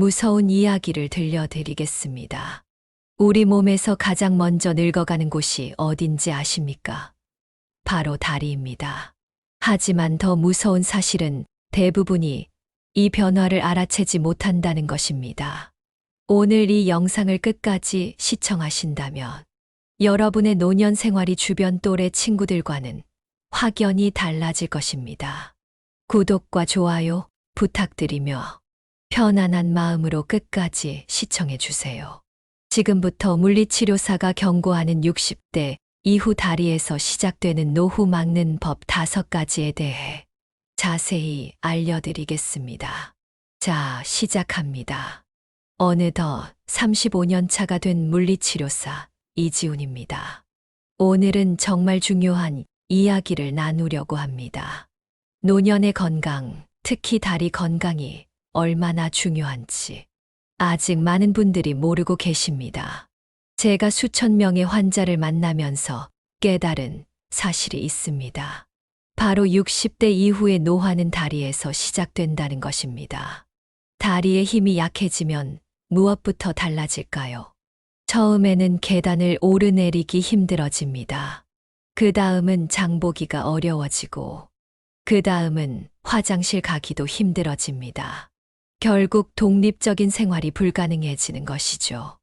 무서운 이야기를 들려드리겠습니다. 우리 몸에서 가장 먼저 늙어가는 곳이 어딘지 아십니까? 바로 다리입니다. 하지만 더 무서운 사실은 대부분이 이 변화를 알아채지 못한다는 것입니다. 오늘 이 영상을 끝까지 시청하신다면 여러분의 노년 생활이 주변 또래 친구들과는 확연히 달라질 것입니다. 구독과 좋아요 부탁드리며 편안한 마음으로 끝까지 시청해 주세요. 지금부터 물리치료사가 경고하는 60대 이후 다리에서 시작되는 노후 막는 법 5가지에 대해 자세히 알려드리겠습니다. 자, 시작합니다. 어느덧 35년 차가 된 물리치료사 이지훈입니다. 오늘은 정말 중요한 이야기를 나누려고 합니다. 노년의 건강, 특히 다리 건강이 얼마나 중요한지 아직 많은 분들이 모르고 계십니다. 제가 수천 명의 환자를 만나면서 깨달은 사실이 있습니다. 바로 60대 이후의 노화는 다리에서 시작된다는 것입니다. 다리의 힘이 약해지면 무엇부터 달라질까요? 처음에는 계단을 오르내리기 힘들어집니다. 그 다음은 장보기가 어려워지고, 그 다음은 화장실 가기도 힘들어집니다. 결국 독립적인 생활이 불가능해지는 것이죠.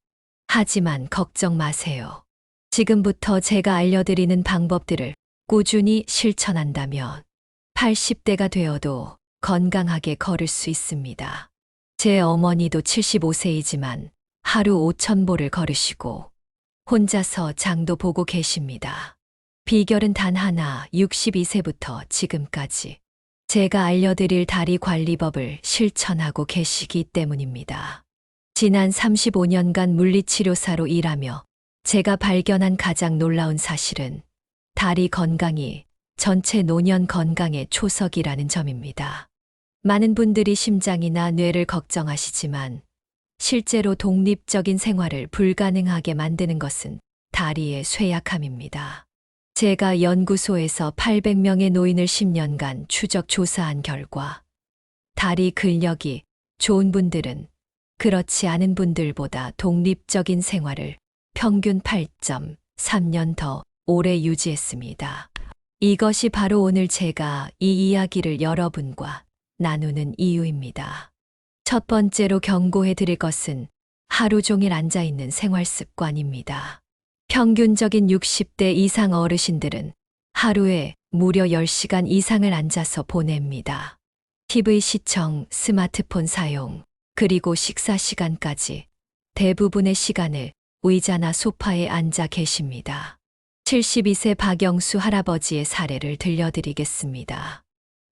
하지만 걱정 마세요. 지금부터 제가 알려드리는 방법들을 꾸준히 실천한다면 80대가 되어도 건강하게 걸을 수 있습니다. 제 어머니도 75세이지만 하루 5,000보를 걸으시고 혼자서 장도 보고 계십니다. 비결은 단 하나, 62세부터 지금까지 제가 알려드릴 다리 관리법을 실천하고 계시기 때문입니다. 지난 35년간 물리치료사로 일하며 제가 발견한 가장 놀라운 사실은 다리 건강이 전체 노년 건강의 초석이라는 점입니다. 많은 분들이 심장이나 뇌를 걱정하시지만 실제로 독립적인 생활을 불가능하게 만드는 것은 다리의 쇠약함입니다. 제가 연구소에서 800명의 노인을 10년간 추적 조사한 결과 다리 근력이 좋은 분들은 그렇지 않은 분들보다 독립적인 생활을 평균 8.3년 더 오래 유지했습니다. 이것이 바로 오늘 제가 이 이야기를 여러분과 나누는 이유입니다. 첫 번째로 경고해 드릴 것은 하루 종일 앉아 있는 생활 습관입니다. 평균적인 60대 이상 어르신들은 하루에 무려 10시간 이상을 앉아서 보냅니다. TV 시청, 스마트폰 사용, 그리고 식사 시간까지 대부분의 시간을 의자나 소파에 앉아 계십니다. 72세 박영수 할아버지의 사례를 들려드리겠습니다.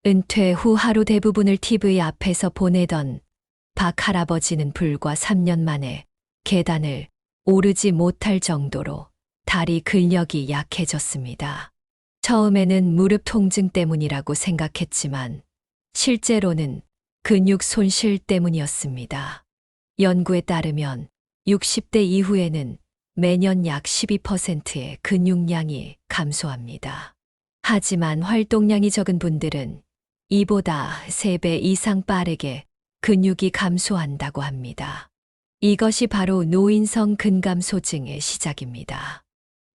은퇴 후 하루 대부분을 TV 앞에서 보내던 박 할아버지는 불과 3년 만에 계단을 오르지 못할 정도로 다리 근력이 약해졌습니다. 처음에는 무릎 통증 때문이라고 생각했지만 실제로는 근육 손실 때문이었습니다. 연구에 따르면 60대 이후에는 매년 약 12%의 근육량이 감소합니다. 하지만 활동량이 적은 분들은 이보다 3배 이상 빠르게 근육이 감소한다고 합니다. 이것이 바로 노인성 근감소증의 시작입니다.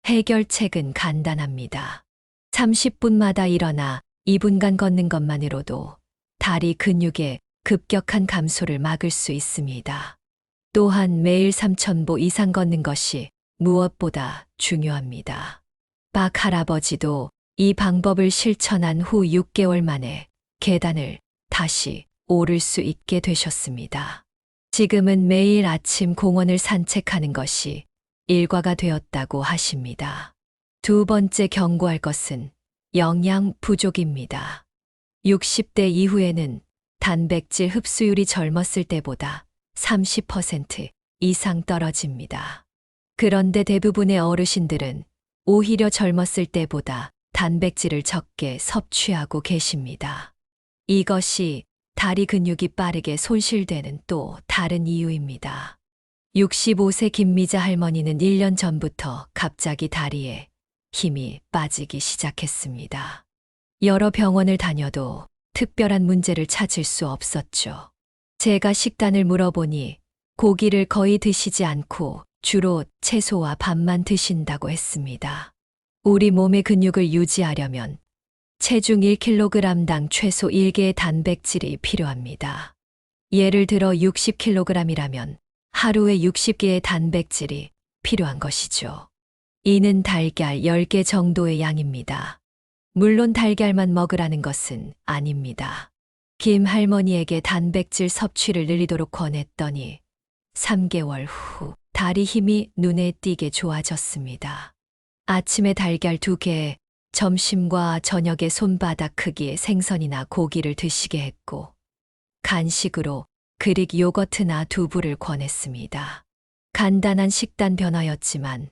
해결책은 간단합니다. 30분마다 일어나 2분간 걷는 것만으로도 다리 근육의 급격한 감소를 막을 수 있습니다. 또한 매일 3,000보 이상 걷는 것이 무엇보다 중요합니다. 박 할아버지도 이 방법을 실천한 후 6개월 만에 계단을 다시 오를 수 있게 되셨습니다. 지금은 매일 아침 공원을 산책하는 것이 일과가 되었다고 하십니다. 두 번째 경고할 것은 영양 부족입니다. 60대 이후에는 단백질 흡수율이 젊었을 때보다 30% 이상 떨어집니다. 그런데 대부분의 어르신들은 오히려 젊었을 때보다 단백질을 적게 섭취하고 계십니다. 이것이 다리 근육이 빠르게 손실되는 또 다른 이유입니다. 65세 김미자 할머니는 1년 전부터 갑자기 다리에 힘이 빠지기 시작했습니다. 여러 병원을 다녀도 특별한 문제를 찾을 수 없었죠. 제가 식단을 물어보니 고기를 거의 드시지 않고 주로 채소와 밥만 드신다고 했습니다. 우리 몸의 근육을 유지하려면 체중 1kg당 최소 1개의 단백질이 필요합니다. 예를 들어 60kg이라면 하루에 60개의 단백질이 필요한 것이죠. 이는 달걀 10개 정도의 양입니다. 물론 달걀만 먹으라는 것은 아닙니다. 김 할머니에게 단백질 섭취를 늘리도록 권했더니 3개월 후 다리 힘이 눈에 띄게 좋아졌습니다. 아침에 달걀 2개, 점심과 저녁에 손바닥 크기의 생선이나 고기를 드시게 했고 간식으로 그릭 요거트나 두부를 권했습니다. 간단한 식단 변화였지만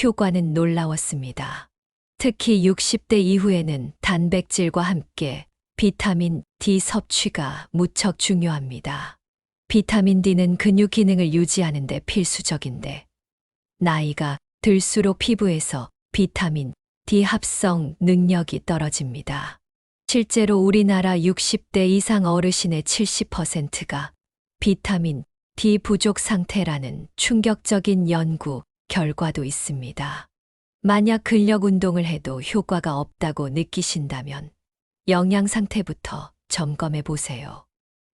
효과는 놀라웠습니다. 특히 60대 이후에는 단백질과 함께 비타민 D 섭취가 무척 중요합니다. 비타민 D는 근육 기능을 유지하는 데 필수적인데 나이가 들수록 피부에서 비타민 D 합성 능력이 떨어집니다. 실제로 우리나라 60대 이상 어르신의 70%가 비타민 D 부족 상태라는 충격적인 연구 결과도 있습니다. 만약 근력 운동을 해도 효과가 없다고 느끼신다면 영양 상태부터 점검해 보세요.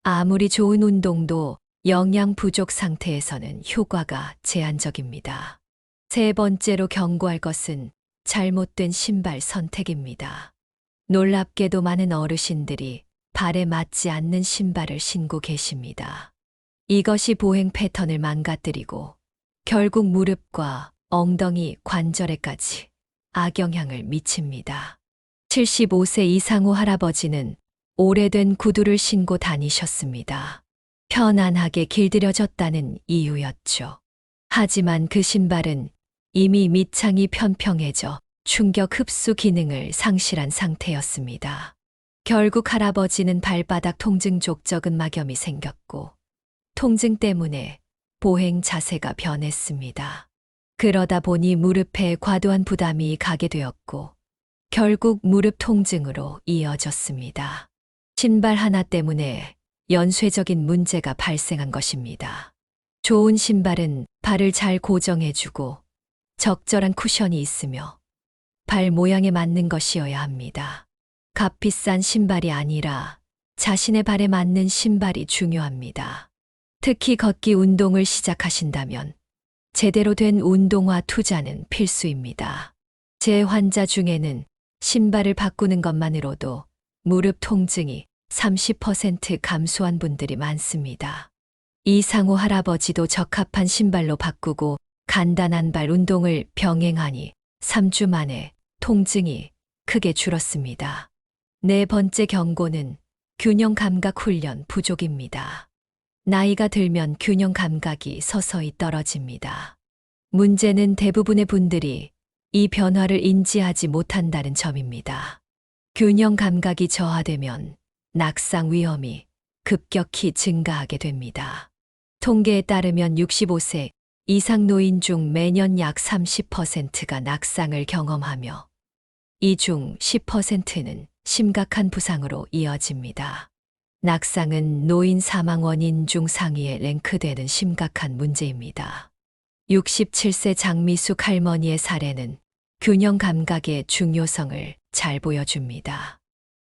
아무리 좋은 운동도 영양 부족 상태에서는 효과가 제한적입니다. 세 번째로 경고할 것은 잘못된 신발 선택입니다. 놀랍게도 많은 어르신들이 발에 맞지 않는 신발을 신고 계십니다. 이것이 보행 패턴을 망가뜨리고 결국 무릎과 엉덩이 관절에까지 악영향을 미칩니다. 75세 이상 후 할아버지는 오래된 구두를 신고 다니셨습니다. 편안하게 길들여졌다는 이유였죠. 하지만 그 신발은 이미 밑창이 편평해져 충격 흡수 기능을 상실한 상태였습니다. 결국 할아버지는 발바닥 통증 족저근 막염이 생겼고 통증 때문에 보행 자세가 변했습니다. 그러다 보니 무릎에 과도한 부담이 가게 되었고 결국 무릎 통증으로 이어졌습니다. 신발 하나 때문에 연쇄적인 문제가 발생한 것입니다. 좋은 신발은 발을 잘 고정해주고 적절한 쿠션이 있으며 발 모양에 맞는 것이어야 합니다. 값비싼 신발이 아니라 자신의 발에 맞는 신발이 중요합니다. 특히 걷기 운동을 시작하신다면 제대로 된 운동화 투자는 필수입니다. 제 환자 중에는 신발을 바꾸는 것만으로도 무릎 통증이 30% 감소한 분들이 많습니다. 이상호 할아버지도 적합한 신발로 바꾸고 간단한 발 운동을 병행하니 3주 만에 통증이 크게 줄었습니다. 네 번째 경고는 균형 감각 훈련 부족입니다. 나이가 들면 균형 감각이 서서히 떨어집니다. 문제는 대부분의 분들이 이 변화를 인지하지 못한다는 점입니다. 균형 감각이 저하되면 낙상 위험이 급격히 증가하게 됩니다. 통계에 따르면 65세 이상 노인 중 매년 약 30%가 낙상을 경험하며 이 중 10%는 심각한 부상으로 이어집니다. 낙상은 노인 사망 원인 중 상위에 랭크되는 심각한 문제입니다. 67세 장미숙 할머니의 사례는 균형 감각의 중요성을 잘 보여줍니다.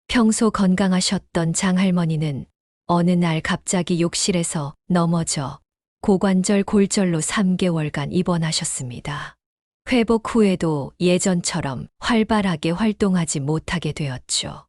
평소 건강하셨던 장 할머니는 어느 날 갑자기 욕실에서 넘어져 고관절 골절로 3개월간 입원하셨습니다. 회복 후에도 예전처럼 활발하게 활동하지 못하게 되었죠.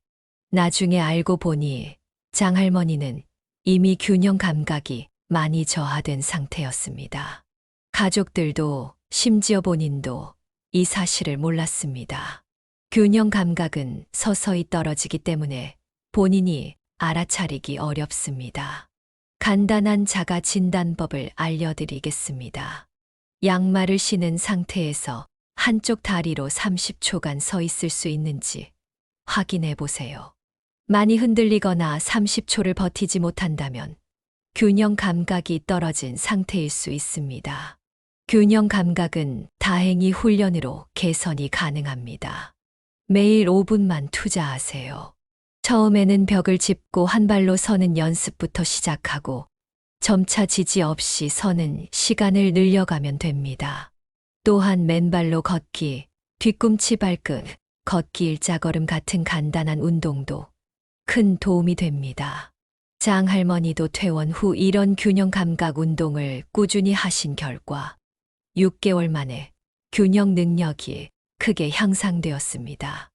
나중에 알고 보니 장 할머니는 이미 균형 감각이 많이 저하된 상태였습니다. 가족들도 심지어 본인도 이 사실을 몰랐습니다. 균형 감각은 서서히 떨어지기 때문에 본인이 알아차리기 어렵습니다. 간단한 자가 진단법을 알려드리겠습니다. 양말을 신은 상태에서 한쪽 다리로 30초간 서 있을 수 있는지 확인해 보세요. 많이 흔들리거나 30초를 버티지 못한다면 균형 감각이 떨어진 상태일 수 있습니다. 균형 감각은 다행히 훈련으로 개선이 가능합니다. 매일 5분만 투자하세요. 처음에는 벽을 짚고 한 발로 서는 연습부터 시작하고 점차 지지 없이 서는 시간을 늘려가면 됩니다. 또한 맨발로 걷기, 뒤꿈치 발끝, 걷기 일자걸음 같은 간단한 운동도 큰 도움이 됩니다. 장할머니도 퇴원 후 이런 균형 감각 운동을 꾸준히 하신 결과 6개월 만에 균형 능력이 크게 향상되었습니다.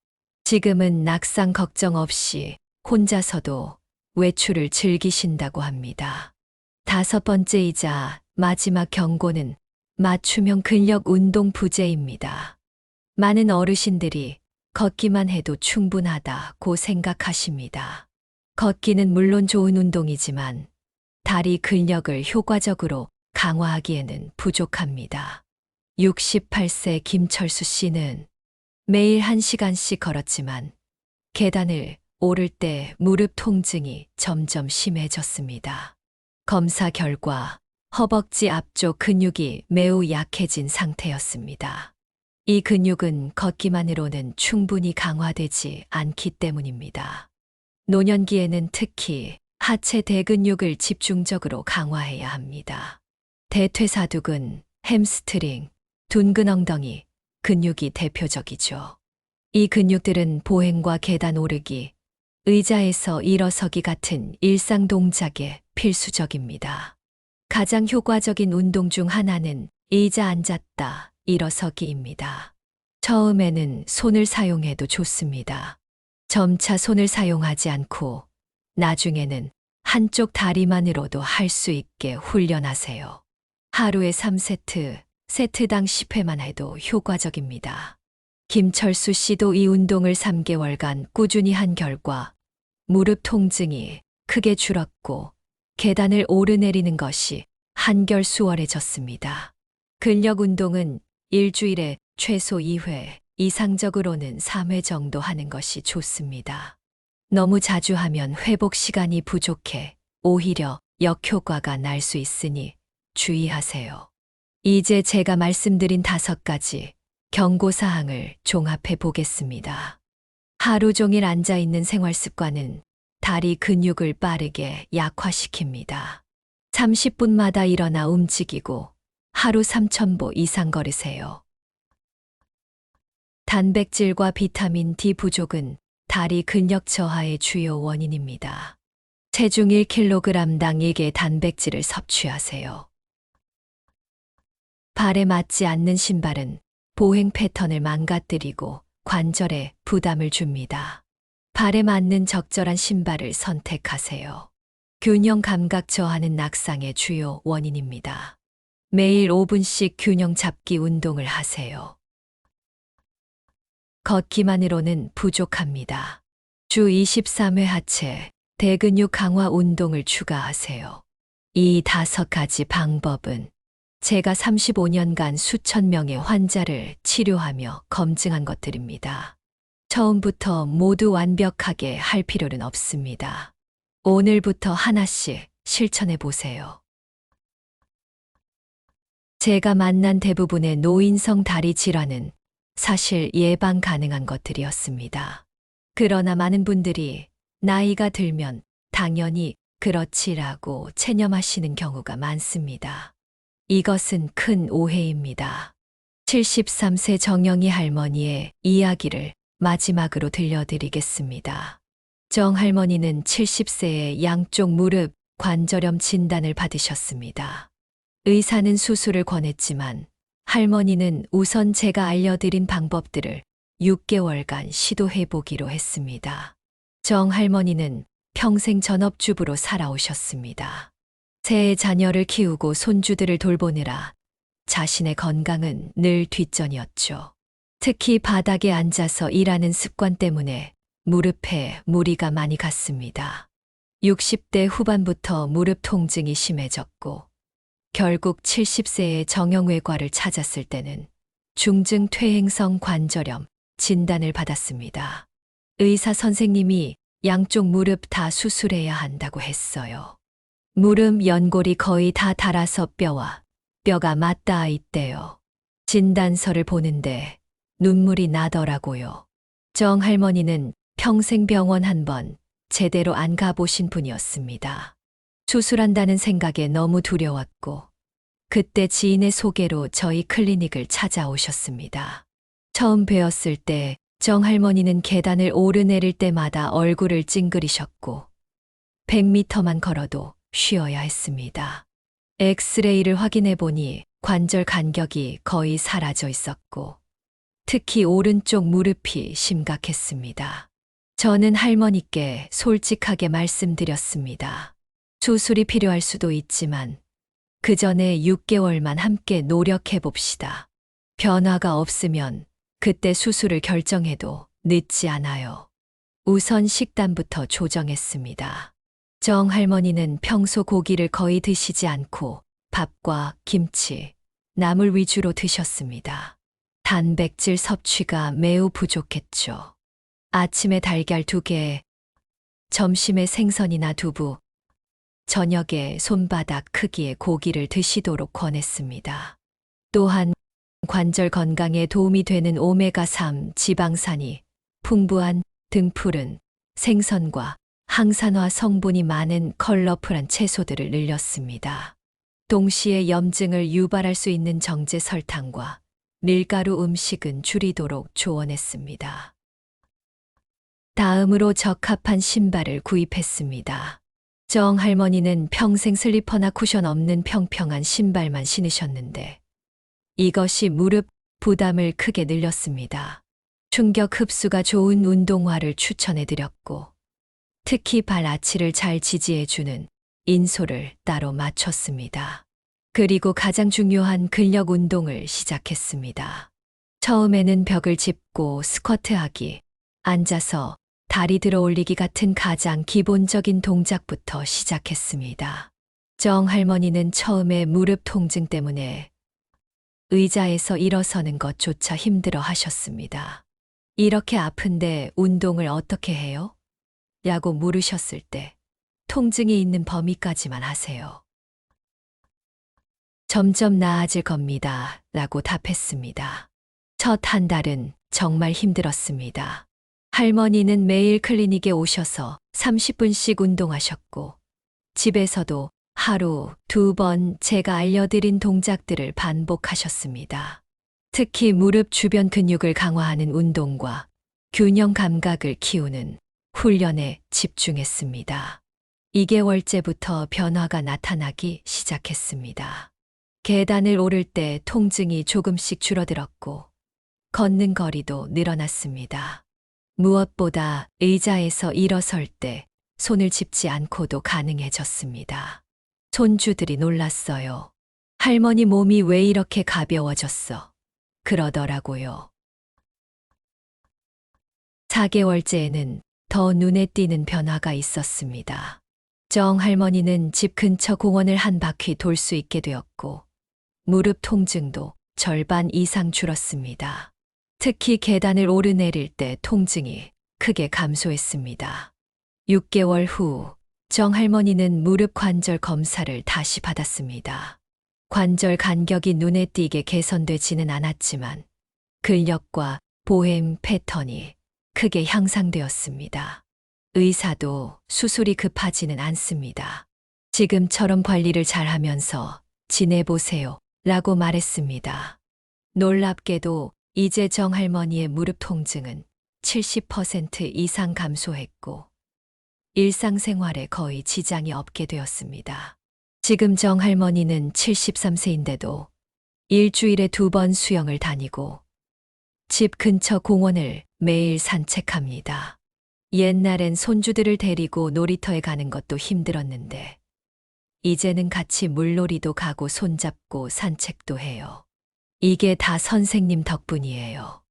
지금은 낙상 걱정 없이 혼자서도 외출을 즐기신다고 합니다. 5번째이자 마지막 경고는 맞춤형 근력 운동 부재입니다. 많은 어르신들이 걷기만 해도 충분하다고 생각하십니다. 걷기는 물론 좋은 운동이지만 다리 근력을 효과적으로 강화하기에는 부족합니다. 68세 김철수 씨는 매일 1시간씩 걸었지만 계단을 오를 때 무릎 통증이 점점 심해졌습니다. 검사 결과 허벅지 앞쪽 근육이 매우 약해진 상태였습니다. 이 근육은 걷기만으로는 충분히 강화되지 않기 때문입니다. 노년기에는 특히 하체 대근육을 집중적으로 강화해야 합니다. 대퇴사두근, 햄스트링, 둔근 엉덩이 근육이 대표적이죠. 이 근육들은 보행과 계단 오르기, 의자에서 일어서기 같은 일상 동작에 필수적입니다. 가장 효과적인 운동 중 하나는 의자 앉았다, 일어서기입니다. 처음에는 손을 사용해도 좋습니다. 점차 손을 사용하지 않고 나중에는 한쪽 다리만으로도 할 수 있게 훈련하세요. 하루에 3세트, 세트당 10회만 해도 효과적입니다. 김철수 씨도 이 운동을 3개월간 꾸준히 한 결과 무릎 통증이 크게 줄었고 계단을 오르내리는 것이 한결 수월해졌습니다. 근력 운동은 일주일에 최소 2회, 이상적으로는 3회 정도 하는 것이 좋습니다. 너무 자주 하면 회복 시간이 부족해 오히려 역효과가 날 수 있으니 주의하세요. 이제 제가 말씀드린 5가지 경고사항을 종합해 보겠습니다. 하루 종일 앉아 있는 생활 습관은 다리 근육을 빠르게 약화시킵니다. 30분마다 일어나 움직이고 하루 3,000보 이상 걸으세요. 단백질과 비타민 D 부족은 다리 근력 저하의 주요 원인입니다. 체중 1kg당 1개 단백질을 섭취하세요. 발에 맞지 않는 신발은 보행 패턴을 망가뜨리고 관절에 부담을 줍니다. 발에 맞는 적절한 신발을 선택하세요. 균형 감각 저하는 낙상의 주요 원인입니다. 매일 5분씩 균형 잡기 운동을 하세요. 걷기만으로는 부족합니다. 주 23회 하체, 대근육 강화 운동을 추가하세요. 이 5가지 방법은 제가 35년간 수천 명의 환자를 치료하며 검증한 것들입니다. 처음부터 모두 완벽하게 할 필요는 없습니다. 오늘부터 하나씩 실천해 보세요. 제가 만난 대부분의 노인성 다리 질환은 사실 예방 가능한 것들이었습니다. 그러나 많은 분들이 나이가 들면 당연히 그렇지라고 체념하시는 경우가 많습니다. 이것은 큰 오해입니다. 73세 정영희 할머니의 이야기를 마지막으로 들려드리겠습니다. 정 할머니는 70세에 양쪽 무릎 관절염 진단을 받으셨습니다. 의사는 수술을 권했지만 할머니는 우선 제가 알려드린 방법들을 6개월간 시도해보기로 했습니다. 정 할머니는 평생 전업주부로 살아오셨습니다. 세 자녀를 키우고 손주들을 돌보느라 자신의 건강은 늘 뒷전이었죠. 특히 바닥에 앉아서 일하는 습관 때문에 무릎에 무리가 많이 갔습니다. 60대 후반부터 무릎 통증이 심해졌고 결국 70세에 정형외과를 찾았을 때는 중증 퇴행성 관절염 진단을 받았습니다. 의사 선생님이 양쪽 무릎 다 수술해야 한다고 했어요. 무릎 연골이 거의 다 닳아서 뼈가 맞닿아 있대요. 진단서를 보는데 눈물이 나더라고요. 정 할머니는 평생 병원 한 번 제대로 안 가보신 분이었습니다. 수술한다는 생각에 너무 두려웠고, 그때 지인의 소개로 저희 클리닉을 찾아오셨습니다. 처음 뵈었을 때 정할머니는 계단을 오르내릴 때마다 얼굴을 찡그리셨고, 100m만 걸어도 쉬어야 했습니다. 엑스레이를 확인해 보니 관절 간격이 거의 사라져 있었고, 특히 오른쪽 무릎이 심각했습니다. 저는 할머니께 솔직하게 말씀드렸습니다. 수술이 필요할 수도 있지만 그 전에 6개월만 함께 노력해 봅시다. 변화가 없으면 그때 수술을 결정해도 늦지 않아요. 우선 식단부터 조정했습니다. 정 할머니는 평소 고기를 거의 드시지 않고 밥과 김치, 나물 위주로 드셨습니다. 단백질 섭취가 매우 부족했죠. 아침에 달걀 2개, 점심에 생선이나 두부, 저녁에 손바닥 크기의 고기를 드시도록 권했습니다. 또한 관절 건강에 도움이 되는 오메가3 지방산이 풍부한 등푸른 생선과 항산화 성분이 많은 컬러풀한 채소들을 늘렸습니다. 동시에 염증을 유발할 수 있는 정제 설탕과 밀가루 음식은 줄이도록 조언했습니다. 다음으로 적합한 신발을 구입했습니다. 정 할머니는 평생 슬리퍼나 쿠션 없는 평평한 신발만 신으셨는데 이것이 무릎 부담을 크게 늘렸습니다. 충격 흡수가 좋은 운동화를 추천해드렸고, 특히 발 아치를 잘 지지해주는 인솔을 따로 맞췄습니다. 그리고 가장 중요한 근력 운동을 시작했습니다. 처음에는 벽을 짚고 스쿼트하기, 앉아서 다리 들어 올리기 같은 가장 기본적인 동작부터 시작했습니다. 정 할머니는 처음에 무릎 통증 때문에 의자에서 일어서는 것조차 힘들어 하셨습니다. 이렇게 아픈데 운동을 어떻게 해요? 라고 물으셨을 때 통증이 있는 범위까지만 하세요. 점점 나아질 겁니다. 라고 답했습니다. 첫 한 달은 정말 힘들었습니다. 할머니는 매일 클리닉에 오셔서 30분씩 운동하셨고, 집에서도 하루 2번 제가 알려드린 동작들을 반복하셨습니다. 특히 무릎 주변 근육을 강화하는 운동과 균형 감각을 키우는 훈련에 집중했습니다. 2개월째부터 변화가 나타나기 시작했습니다. 계단을 오를 때 통증이 조금씩 줄어들었고, 걷는 거리도 늘어났습니다. 무엇보다 의자에서 일어설 때 손을 짚지 않고도 가능해졌습니다. 손주들이 놀랐어요. 할머니 몸이 왜 이렇게 가벼워졌어? 그러더라고요. 4개월째에는 더 눈에 띄는 변화가 있었습니다. 정 할머니는 집 근처 공원을 한 바퀴 돌 수 있게 되었고, 무릎 통증도 절반 이상 줄었습니다. 특히 계단을 오르내릴 때 통증이 크게 감소했습니다. 6개월 후, 정 할머니는 무릎 관절 검사를 다시 받았습니다. 관절 간격이 눈에 띄게 개선되지는 않았지만 근력과 보행 패턴이 크게 향상되었습니다. 의사도 수술이 급하지는 않습니다. 지금처럼 관리를 잘하면서 지내보세요. 라고 말했습니다. 놀랍게도 이제 정 할머니의 무릎 통증은 70% 이상 감소했고, 일상생활에 거의 지장이 없게 되었습니다. 지금 정 할머니는 73세인데도 일주일에 2번 수영을 다니고, 집 근처 공원을 매일 산책합니다. 옛날엔 손주들을 데리고 놀이터에 가는 것도 힘들었는데, 이제는 같이 물놀이도 가고 손잡고 산책도 해요. 이게 다 선생님 덕분이에요.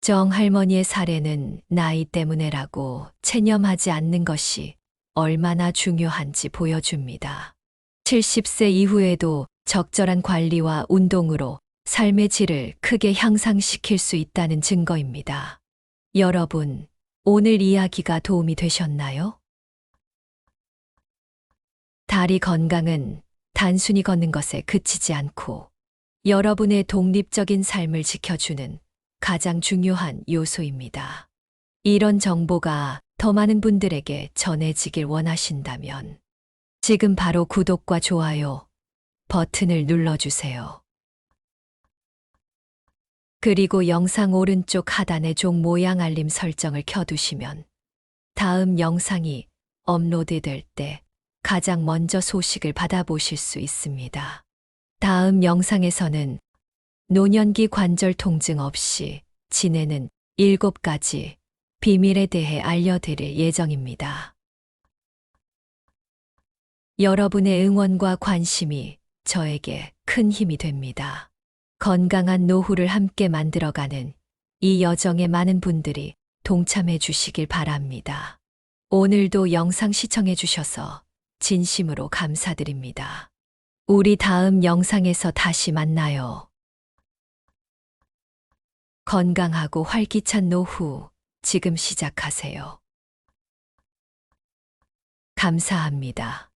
정 할머니의 사례는 나이 때문에라고 체념하지 않는 것이 얼마나 중요한지 보여줍니다. 70세 이후에도 적절한 관리와 운동으로 삶의 질을 크게 향상시킬 수 있다는 증거입니다. 여러분, 오늘 이야기가 도움이 되셨나요? 다리 건강은 단순히 걷는 것에 그치지 않고 여러분의 독립적인 삶을 지켜주는 가장 중요한 요소입니다. 이런 정보가 더 많은 분들에게 전해지길 원하신다면 지금 바로 구독과 좋아요 버튼을 눌러주세요. 그리고 영상 오른쪽 하단의 종 모양 알림 설정을 켜두시면 다음 영상이 업로드될 때 가장 먼저 소식을 받아보실 수 있습니다. 다음 영상에서는 노년기 관절 통증 없이 지내는 7가지 비밀에 대해 알려드릴 예정입니다. 여러분의 응원과 관심이 저에게 큰 힘이 됩니다. 건강한 노후를 함께 만들어가는 이 여정에 많은 분들이 동참해 주시길 바랍니다. 오늘도 영상 시청해 주셔서 진심으로 감사드립니다. 우리 다음 영상에서 다시 만나요. 건강하고 활기찬 노후 지금 시작하세요. 감사합니다.